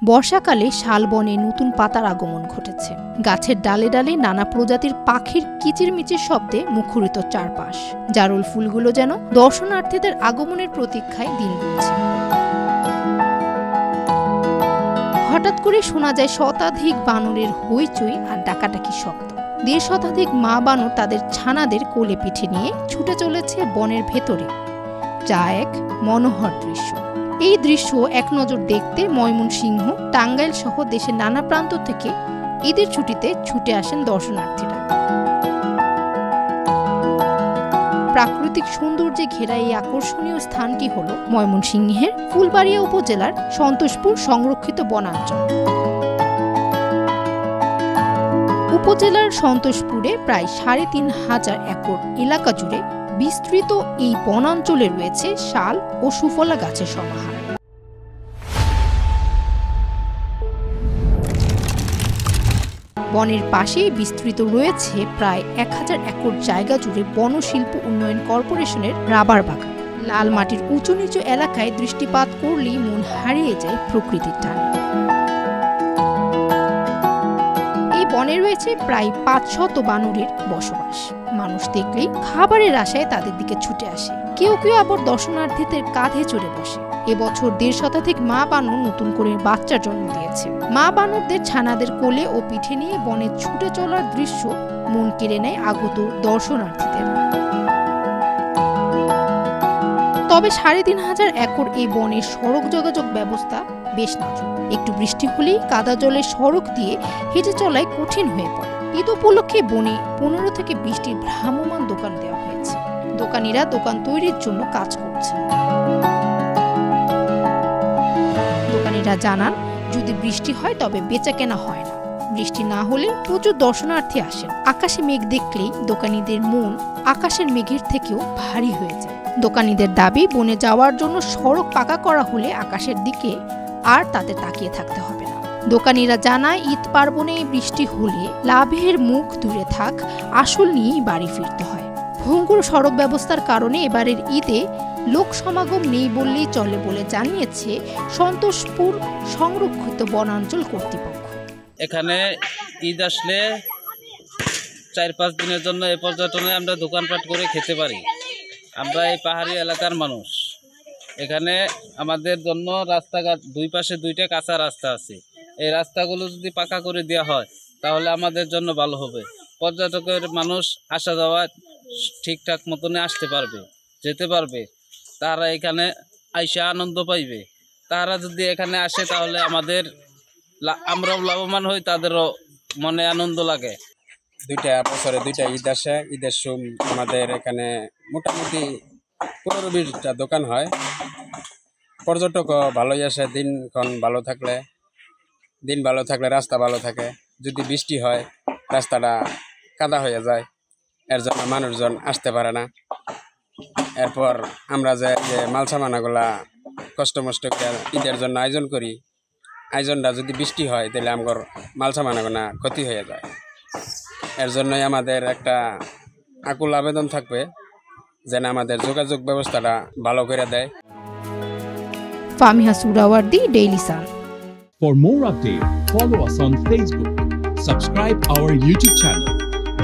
বর্ষাকালে শালবনে নতুন পাতার আগমন ঘটেছে। গাছের ডালে ডালে নানা প্রজাতির পাখির কিচিরমিচির শব্দে মুখরিত চারপাশ। জারুল ফুলগুলো যেন দর্শনার্থীদের আগমনের প্রতীক্ষায় দিন গুনছে। হঠাৎ করে শোনা যায় শতাধিক বানরের হইচই আর ডাকাডাকি শব্দ। ১.৫ শতাধিক মা বানর তাদের ছানাদের কোলে পিঠে নিয়ে ছুটে চলেছে বনের ভেতরে, যা এক মনোহর দৃশ্য। এই দৃশ্য এক নজর দেখতে ময়মনসিংহ, টাঙ্গাইল সহ দেশের নানা প্রান্ত থেকে ঈদের ছুটিতে ছুটে আসেন দর্শনার্থীরা। প্রাকৃতিক সৌন্দর্যে ঘেরা এই আকর্ষণীয় স্থানটি হল ময়মনসিংহের ফুলবাড়িয়া উপজেলার সন্তোষপুর সংরক্ষিত বনাঞ্চল। উপজেলার সন্তোষপুরে প্রায় ৩৫০০ একর এলাকা জুড়ে বিস্তৃত এই বনাঞ্চলে রয়েছে শাল ও সুফলা গাছের সমাহার। বনের পাশে বিস্তৃত রয়েছে প্রায় ১০০০ একর জায়গা জুড়ে বনশিল্প উন্নয়ন কর্পোরেশনের রাবার বাগান। লাল মাটির উঁচু নিচু এলাকায় দৃষ্টিপাত করলেই মন হারিয়ে যায় প্রকৃতির টানে। এই বনে রয়েছে প্রায় ৫০০ বানরের বসবাস। মানুষ দেখলেই খাবারের আশায় তাদের দিকে ছুটে আসে। কেউ কেউ আবার দর্শনার্থীদের কাঁধে চড়ে বসে। এবছর ১.৫ শতাধিক মা বানর নতুন করে বাচ্চার জন্ম দিয়েছে। মা বানরদের ছানাদের কোলে ও পিঠে নিয়ে বনে ছুটে চলার দৃশ্য মন কেড়ে নেয় আগত দর্শনার্থীদের। তবে ৩৫০০ একর এই বনের সড়ক যোগাযোগ ব্যবস্থা বেশ নাজুক। একটু বৃষ্টি হলেই কাদা জলের সড়ক দিয়ে হেঁটে চলায় কঠিন হয়ে পড়ে। ঈদ উপলক্ষে বনে ১৫ থেকে ২০টি ভ্রাম্যমাণ দোকান দেওয়া হয়েছে। দোকানিরা দোকান তৈরির জন্য কাজ করছে। দোকানিরা জানান, যদি বৃষ্টি হয় তবে বেচা কেনা হয় না। বৃষ্টি না হলে প্রচুর দর্শনার্থী আসেন। আকাশে মেঘ দেখলেই দোকানিদের মন আকাশের মেঘের থেকেও ভারী হয়ে যায়। দোকানিদের দাবি, বনে যাওয়ার জন্য সড়ক পাকা করা হলে আকাশের দিকে আর তাদের তাকিয়ে থাকতে হবে না। দোকানিরা জানায়, ঈদ পার্বণে বৃষ্টি হলে লাভের মুখ দূরে থাক, আসল নিয়েই বাড়ি ফিরতে হয়। ভঙ্গুর সড়ক ব্যবস্থার কারণে এবারের ঈদে লোক সমাগম নেই বললেই চলে বলে জানিয়েছে সন্তোষপুর সংরক্ষিত বনাঞ্চল কর্তৃপক্ষ। এখানে ঈদ আসলে ৪-৫ দিনের জন্য এই পর্যটনে আমরা দোকানপাট করে খেতে পারি। আমরা এই পাহাড়ি এলাকার মানুষ। এখানে আমাদের জন্য রাস্তাঘাট, দুই পাশে 2টা কাঁচা রাস্তা আছে। এই রাস্তাগুলো যদি পাকা করে দেওয়া হয় তাহলে আমাদের জন্য ভালো হবে। পর্যটকের মানুষ আসা যাওয়া ঠিকঠাক মতনে আসতে পারবে, যেতে পারবে। তারা এখানে আইসা আনন্দ পাইবে। তারা যদি এখানে আসে তাহলে আমরাও লাভবান হই, তাদেরও মনে আনন্দ লাগে। বছরে 2টা ঈদ আসে। ঈদের সময় আমাদের এখানে মোটামুটি 15-20টা দোকান হয়। পর্যটকও ভালোই আসে। দিন ভালো থাকলে রাস্তা ভালো থাকে। যদি বৃষ্টি হয় রাস্তাটা কাদা হয়ে যায়, এর জন্য মানুষজন আসতে পারে না। এরপর আমরা যে মাল সামানাগুলা কষ্ট মষ্ট করে ঈদের জন্য আয়োজন করি, আয়োজনটা যদি বৃষ্টি হয় তাহলে আমার মাল সামানাগুলা ক্ষতি হয়ে যায়। এর জন্যই আমাদের একটা আকুল আবেদন থাকবে যেন আমাদের যোগাযোগ ব্যবস্থাটা ভালো করে দেয়। Famiha Suhrawardy, Daily Sun. For more updates, follow us on Facebook. Subscribe our YouTube channel.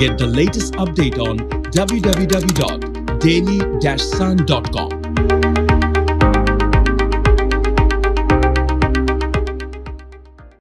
Get the latest update on www.daily-sun.com.